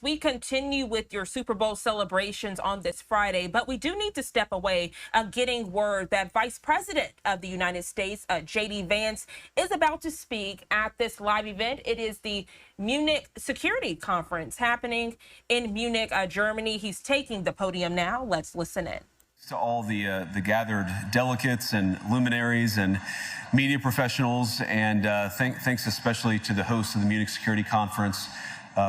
We continue with your Super Bowl celebrations on this Friday, but we do need to step away getting word that Vice President of the United States, JD Vance, is about to speak at this live event. It is the Munich Security Conference happening in Munich, Germany. He's taking the podium now. Let's listen in. To all the gathered delegates and luminaries and media professionals, and thanks especially to the host of the Munich Security Conference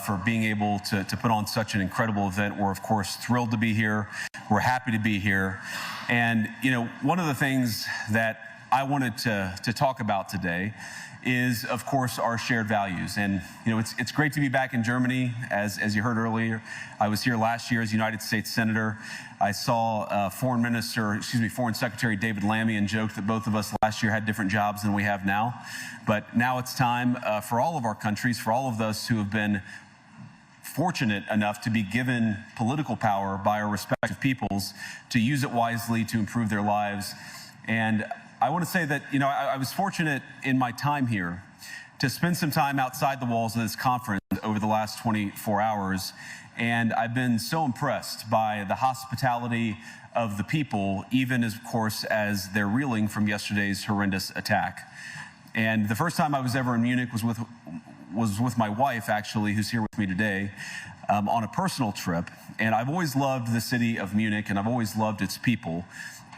for being able to put on such an incredible event. We're, of course, thrilled to be here. We're happy to be here. And, you know, one of the things that I wanted to talk about today is, of course, our shared values. And, you know, it's great to be back in Germany. As you heard earlier, I was here last year as United States Senator. I saw Foreign Secretary David Lammy and joked that both of us last year had different jobs than we have now. But now it's time for all of our countries, for all of us who have been fortunate enough to be given political power by our respective peoples, to use it wisely to improve their lives. And I want to say that, you know, I was fortunate in my time here to spend some time outside the walls of this conference over the last 24 hours. And I've been so impressed by the hospitality of the people, even as, of course, as they're reeling from yesterday's horrendous attack. And the first time I was ever in Munich was with my wife, actually, who's here with me today, on a personal trip. And I've always loved the city of Munich, and I've always loved its people.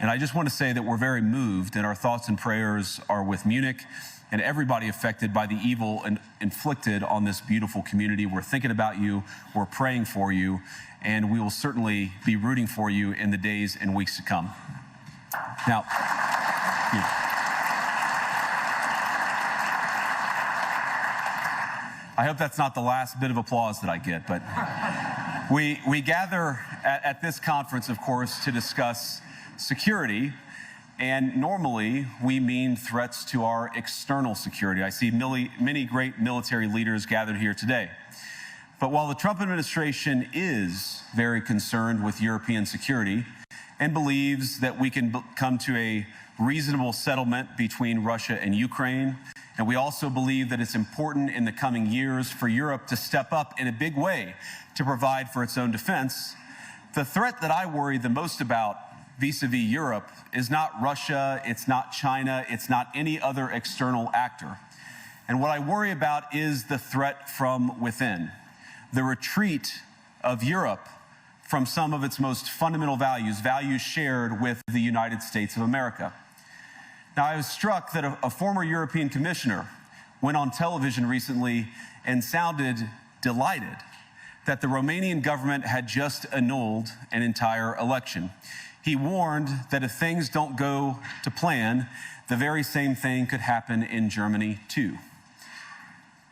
And I just want to say that we're very moved, and our thoughts and prayers are with Munich and everybody affected by the evil inflicted on this beautiful community. We're thinking about you, we're praying for you, and we will certainly be rooting for you in the days and weeks to come. Now, I hope that's not the last bit of applause that I get, but we gather at this conference, of course, to discuss security, and normally we mean threats to our external security. I see many great military leaders gathered here today. But while the Trump administration is very concerned with European security and believes that we can come to a reasonable settlement between Russia and Ukraine, and we also believe that it's important in the coming years for Europe to step up in a big way to provide for its own defense, the threat that I worry the most about vis-a-vis Europe is not Russia, it's not China, it's not any other external actor. And what I worry about is the threat from within, the retreat of Europe from some of its most fundamental values, values shared with the United States of America. Now, I was struck that a former European commissioner went on television recently and sounded delighted that the Romanian government had just annulled an entire election. He warned that if things don't go to plan, the very same thing could happen in Germany too.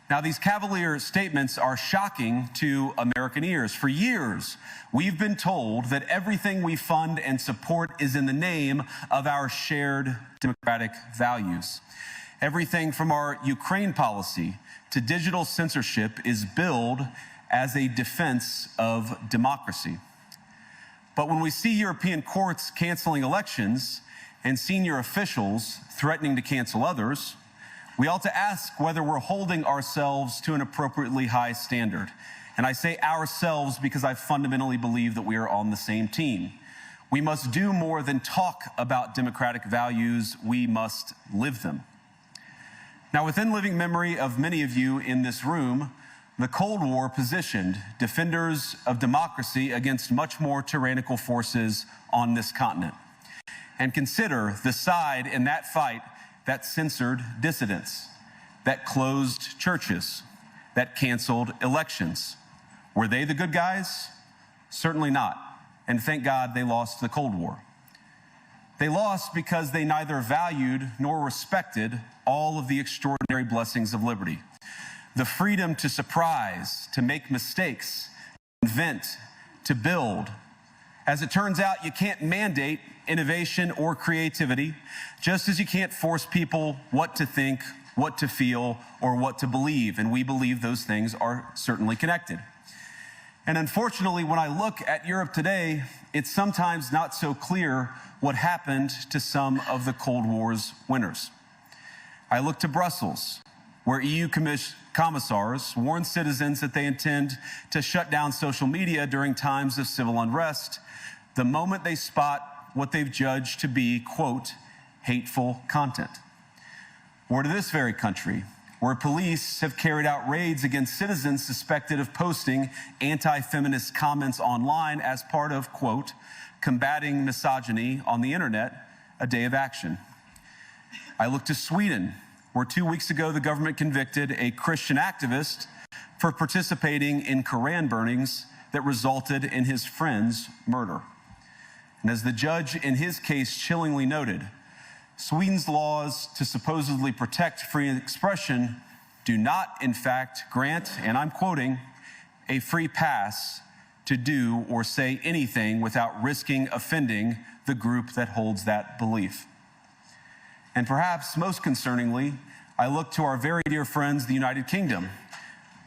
Now, these cavalier statements are shocking to American ears. For years, we've been told that everything we fund and support is in the name of our shared democratic values. Everything from our Ukraine policy to digital censorship is billed as a defense of democracy. But when we see European courts canceling elections and senior officials threatening to cancel others, we ought to ask whether we're holding ourselves to an appropriately high standard. And I say ourselves because I fundamentally believe that we are on the same team. We must do more than talk about democratic values, we must live them. Now, within living memory of many of you in this room, the Cold War positioned defenders of democracy against much more tyrannical forces on this continent. And consider the side in that fight that censored dissidents, that closed churches, that canceled elections. Were they the good guys? Certainly not. And thank God they lost the Cold War. They lost because they neither valued nor respected all of the extraordinary blessings of liberty. The freedom to surprise, to make mistakes, to invent, to build. As it turns out, you can't mandate innovation or creativity, just as you can't force people what to think, what to feel, or what to believe. And we believe those things are certainly connected. And unfortunately, when I look at Europe today, it's sometimes not so clear what happened to some of the Cold War's winners. I look to Brussels, where EU commissars warn citizens that they intend to shut down social media during times of civil unrest the moment they spot what they've judged to be, quote, hateful content. Or to this very country, where police have carried out raids against citizens suspected of posting anti-feminist comments online as part of, quote, combating misogyny on the internet, a day of action. I look to Sweden, where 2 weeks ago the government convicted a Christian activist for participating in Koran burnings that resulted in his friend's murder. And as the judge in his case chillingly noted, Sweden's laws to supposedly protect free expression do not, in fact, grant, and I'm quoting, a free pass to do or say anything without risking offending the group that holds that belief. And perhaps most concerningly, I look to our very dear friends, the United Kingdom,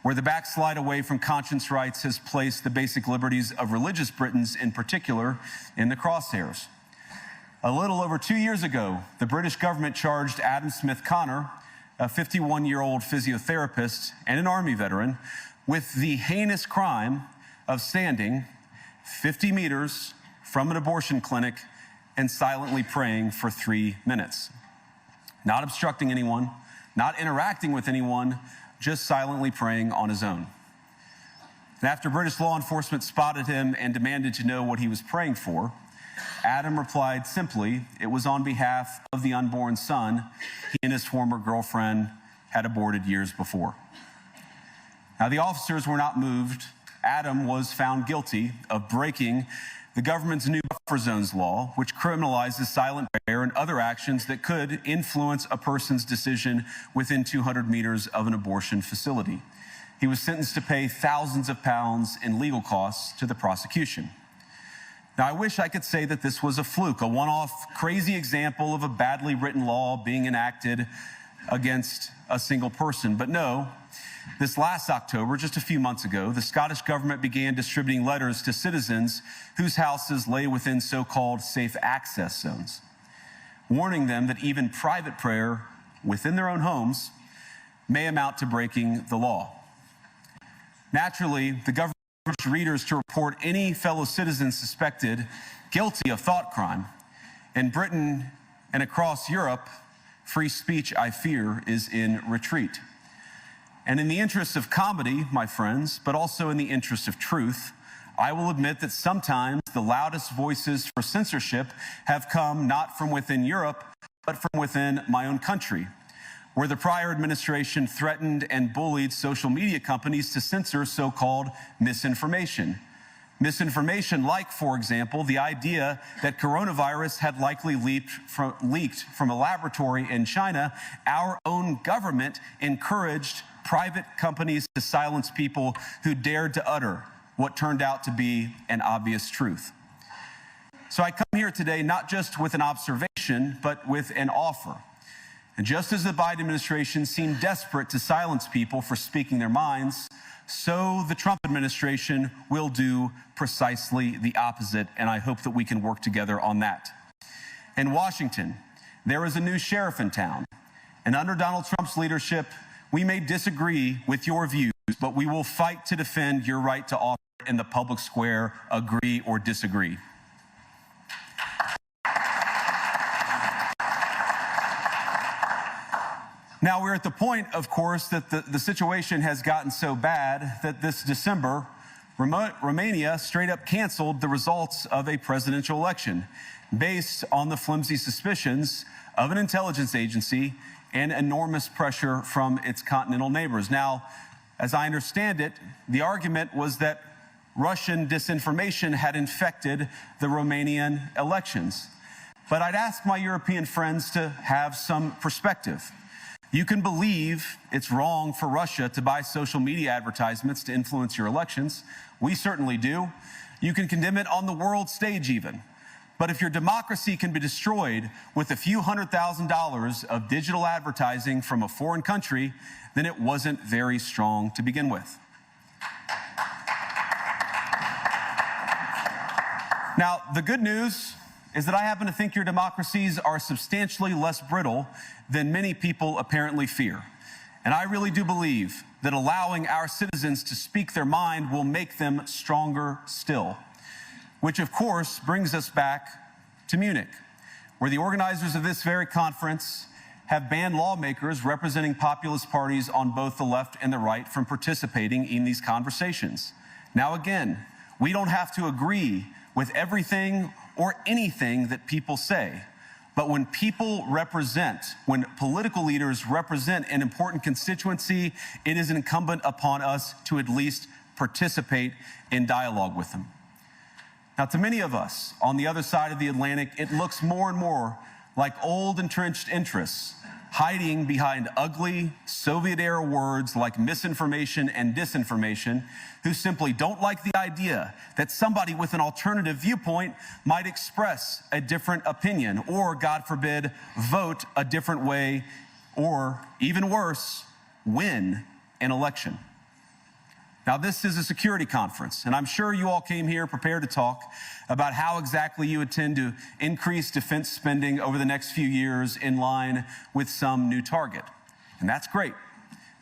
where the backslide away from conscience rights has placed the basic liberties of religious Britons in particular in the crosshairs. A little over 2 years ago, the British government charged Adam Smith Connor, a 51-year-old physiotherapist and an Army veteran, with the heinous crime of standing 50 meters from an abortion clinic and silently praying for 3 minutes. Not obstructing anyone, not interacting with anyone, just silently praying on his own. And after British law enforcement spotted him and demanded to know what he was praying for, Adam replied simply, it was on behalf of the unborn son he and his former girlfriend had aborted years before. Now, the officers were not moved. Adam was found guilty of breaking the government's new buffer zones law, which criminalizes silent prayer and other actions that could influence a person's decision within 200 meters of an abortion facility. He was sentenced to pay thousands of pounds in legal costs to the prosecution. Now, I wish I could say that this was a fluke, a one-off crazy example of a badly written law being enacted against a single person. But no, this last October, just a few months ago, the Scottish government began distributing letters to citizens whose houses lay within so-called safe access zones, warning them that even private prayer within their own homes may amount to breaking the law. Naturally, the government urged readers to report any fellow citizens suspected guilty of thought crime. In Britain and across Europe, free speech, I fear, is in retreat. And in the interest of comedy, my friends, but also in the interest of truth, I will admit that sometimes the loudest voices for censorship have come not from within Europe, but from within my own country, where the prior administration threatened and bullied social media companies to censor so-called misinformation. Misinformation like, for example, the idea that coronavirus had likely leaked from a laboratory in China. Our own government encouraged private companies to silence people who dared to utter what turned out to be an obvious truth. So I come here today not just with an observation, but with an offer. And just as the Biden administration seemed desperate to silence people for speaking their minds, so the Trump administration will do precisely the opposite, and I hope that we can work together on that. In Washington, there is a new sheriff in town, and under Donald Trump's leadership, we may disagree with your views, but we will fight to defend your right to offer in the public square, agree or disagree. Now, we're at the point, of course, that the situation has gotten so bad that this December, Romania straight up canceled the results of a presidential election based on the flimsy suspicions of an intelligence agency and enormous pressure from its continental neighbors. Now, as I understand it, the argument was that Russian disinformation had infected the Romanian elections. But I'd ask my European friends to have some perspective. You can believe it's wrong for Russia to buy social media advertisements to influence your elections. We certainly do. You can condemn it on the world stage even. But if your democracy can be destroyed with a few $100,000 of digital advertising from a foreign country, then it wasn't very strong to begin with. Now, the good news is that I happen to think your democracies are substantially less brittle than many people apparently fear. And I really do believe that allowing our citizens to speak their mind will make them stronger still. Which, of course, brings us back to Munich, where the organizers of this very conference have banned lawmakers representing populist parties on both the left and the right from participating in these conversations. Now, again, we don't have to agree with everything or anything that people say. But when when political leaders represent an important constituency, it is incumbent upon us to at least participate in dialogue with them. Now, to many of us on the other side of the Atlantic, it looks more and more like old entrenched interests hiding behind ugly Soviet-era words like misinformation and disinformation, who simply don't like the idea that somebody with an alternative viewpoint might express a different opinion or, God forbid, vote a different way or, even worse, win an election. Now, this is a security conference, and I'm sure you all came here prepared to talk about how exactly you intend to increase defense spending over the next few years in line with some new target. And that's great,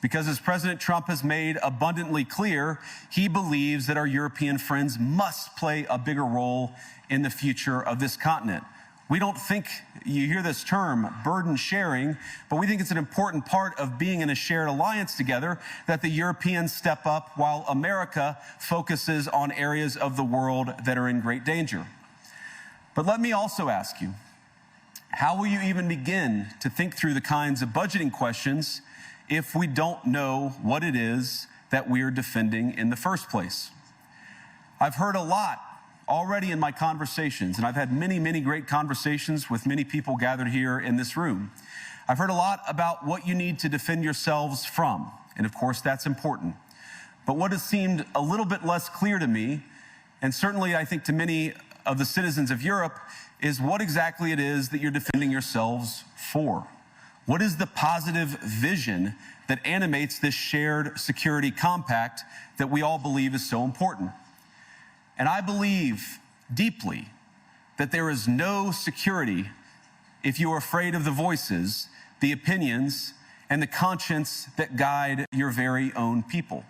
because as President Trump has made abundantly clear, he believes that our European friends must play a bigger role in the future of this continent. We don't think, you hear this term, burden sharing, but we think it's an important part of being in a shared alliance together that the Europeans step up while America focuses on areas of the world that are in great danger. But let me also ask you, how will you even begin to think through the kinds of budgeting questions if we don't know what it is that we're defending in the first place? I've heard a lot already in my conversations, and I've had many, many great conversations with many people gathered here in this room. I've heard a lot about what you need to defend yourselves from, and of course that's important. But what has seemed a little bit less clear to me, and certainly I think to many of the citizens of Europe, is what exactly it is that you're defending yourselves for. What is the positive vision that animates this shared security compact that we all believe is so important? And I believe deeply that there is no security if you are afraid of the voices, the opinions, and the conscience that guide your very own people.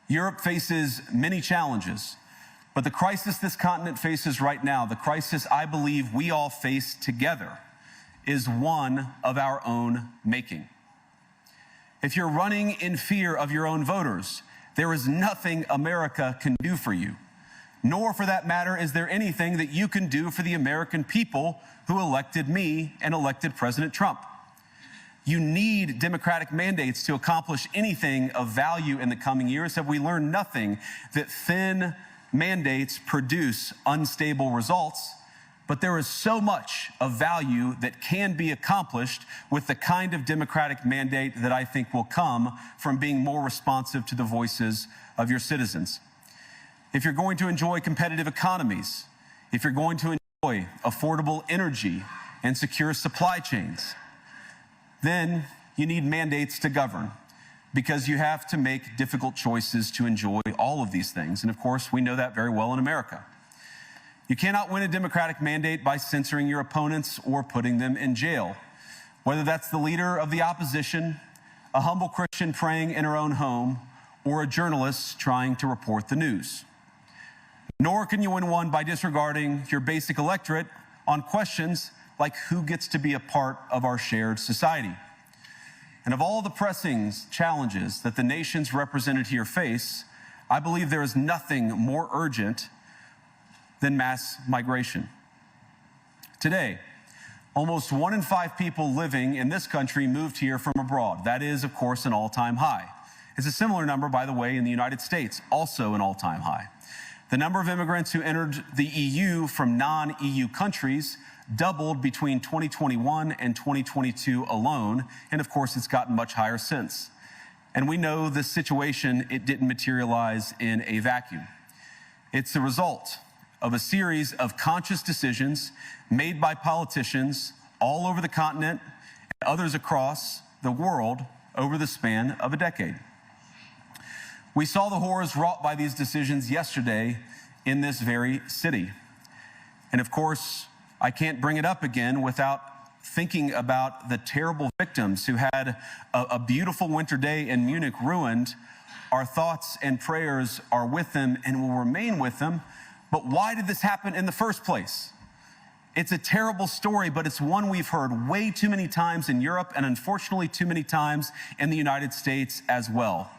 Europe faces many challenges, but the crisis this continent faces right now, the crisis I believe we all face together, is one of our own making. If you're running in fear of your own voters, there is nothing America can do for you. Nor, for that matter, is there anything that you can do for the American people who elected me and elected President Trump. You need democratic mandates to accomplish anything of value in the coming years. Have we learned nothing that thin mandates produce unstable results? But there is so much of value that can be accomplished with the kind of democratic mandate that I think will come from being more responsive to the voices of your citizens. If you're going to enjoy competitive economies, if you're going to enjoy affordable energy and secure supply chains, then you need mandates to govern, because you have to make difficult choices to enjoy all of these things. And of course, we know that very well in America. You cannot win a democratic mandate by censoring your opponents or putting them in jail, whether that's the leader of the opposition, a humble Christian praying in her own home, or a journalist trying to report the news. Nor can you win one by disregarding your basic electorate on questions like who gets to be a part of our shared society. And of all the pressing challenges that the nations represented here face, I believe there is nothing more urgent than mass migration. Today, almost 1 in 5 people living in this country moved here from abroad. That is, of course, an all-time high. It's a similar number, by the way, in the United States, also an all-time high. The number of immigrants who entered the EU from non-EU countries doubled between 2021 and 2022 alone, and of course it's gotten much higher since. And we know this situation, it didn't materialize in a vacuum. It's the result of a series of conscious decisions made by politicians all over the continent and others across the world over the span of a decade. We saw the horrors wrought by these decisions yesterday in this very city. And of course, I can't bring it up again without thinking about the terrible victims who had a beautiful winter day in Munich ruined, our thoughts and prayers are with them and will remain with them. But why did this happen in the first place? It's a terrible story, but it's one we've heard way too many times in Europe and unfortunately too many times in the United States as well.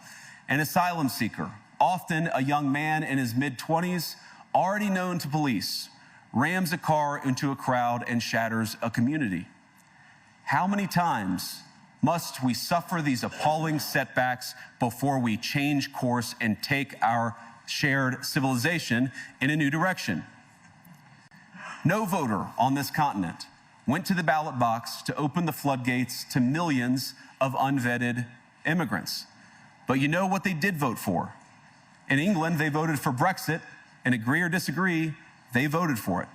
An asylum seeker, often a young man in his mid-20s, already known to police, rams a car into a crowd and shatters a community. How many times must we suffer these appalling setbacks before we change course and take our shared civilization in a new direction? No voter on this continent went to the ballot box to open the floodgates to millions of unvetted immigrants. But you know what they did vote for? In England, they voted for Brexit, and agree or disagree, they voted for it.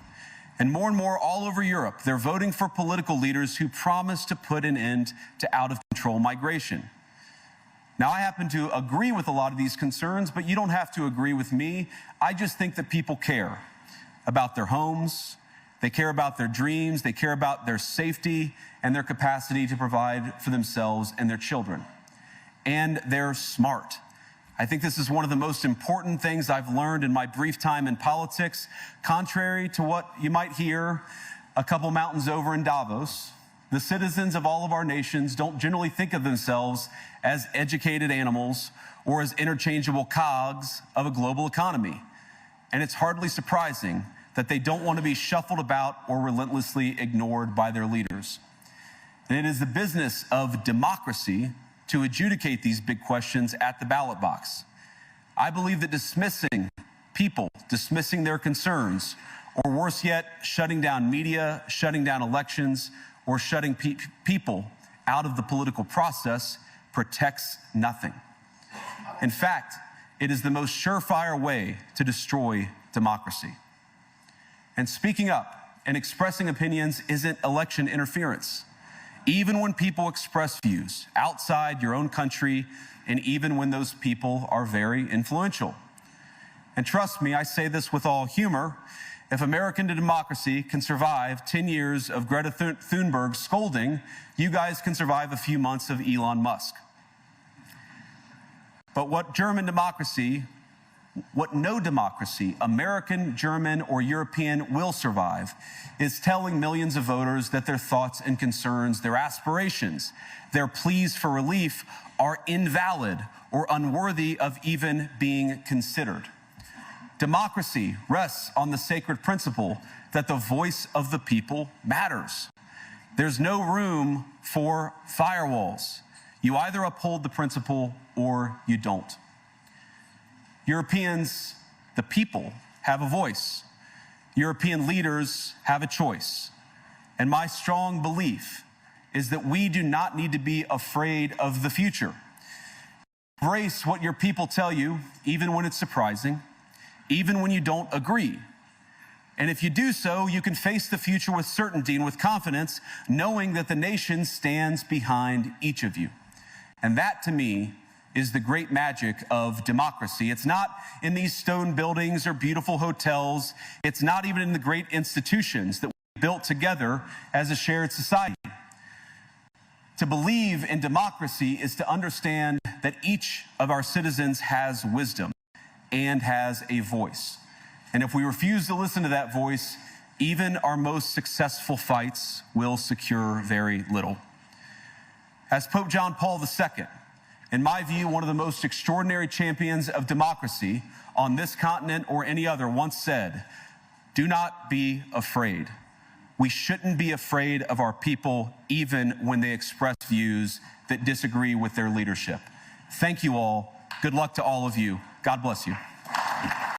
And more all over Europe, they're voting for political leaders who promise to put an end to out-of-control migration. Now, I happen to agree with a lot of these concerns, but you don't have to agree with me. I just think that people care about their homes, they care about their dreams, they care about their safety and their capacity to provide for themselves and their children. And they're smart. I think this is one of the most important things I've learned in my brief time in politics. Contrary to what you might hear a couple mountains over in Davos, the citizens of all of our nations don't generally think of themselves as educated animals or as interchangeable cogs of a global economy. And it's hardly surprising that they don't want to be shuffled about or relentlessly ignored by their leaders. And it is the business of democracy to adjudicate these big questions at the ballot box. I believe that dismissing people, dismissing their concerns, or worse yet, shutting down media, shutting down elections, or shutting people out of the political process protects nothing. In fact, it is the most surefire way to destroy democracy. And speaking up and expressing opinions isn't election interference. Even when people express views outside your own country, and even when those people are very influential. And trust me, I say this with all humor, if American democracy can survive 10 years of Greta Thunberg scolding, you guys can survive a few months of Elon Musk. But what no democracy, American, German, or European, will survive is telling millions of voters that their thoughts and concerns, their aspirations, their pleas for relief are invalid or unworthy of even being considered. Democracy rests on the sacred principle that the voice of the people matters. There's no room for firewalls. You either uphold the principle or you don't. Europeans, the people, have a voice. European leaders have a choice. And my strong belief is that we do not need to be afraid of the future. Embrace what your people tell you, even when it's surprising, even when you don't agree. And if you do so, you can face the future with certainty and with confidence, knowing that the nation stands behind each of you. And that, to me, is the great magic of democracy. It's not in these stone buildings or beautiful hotels. It's not even in the great institutions that we built together as a shared society. To believe in democracy is to understand that each of our citizens has wisdom and has a voice. And if we refuse to listen to that voice, even our most successful fights will secure very little. As Pope John Paul II, in my view, one of the most extraordinary champions of democracy on this continent or any other, once said, "Do not be afraid." We shouldn't be afraid of our people, even when they express views that disagree with their leadership. Thank you all. Good luck to all of you. God bless you.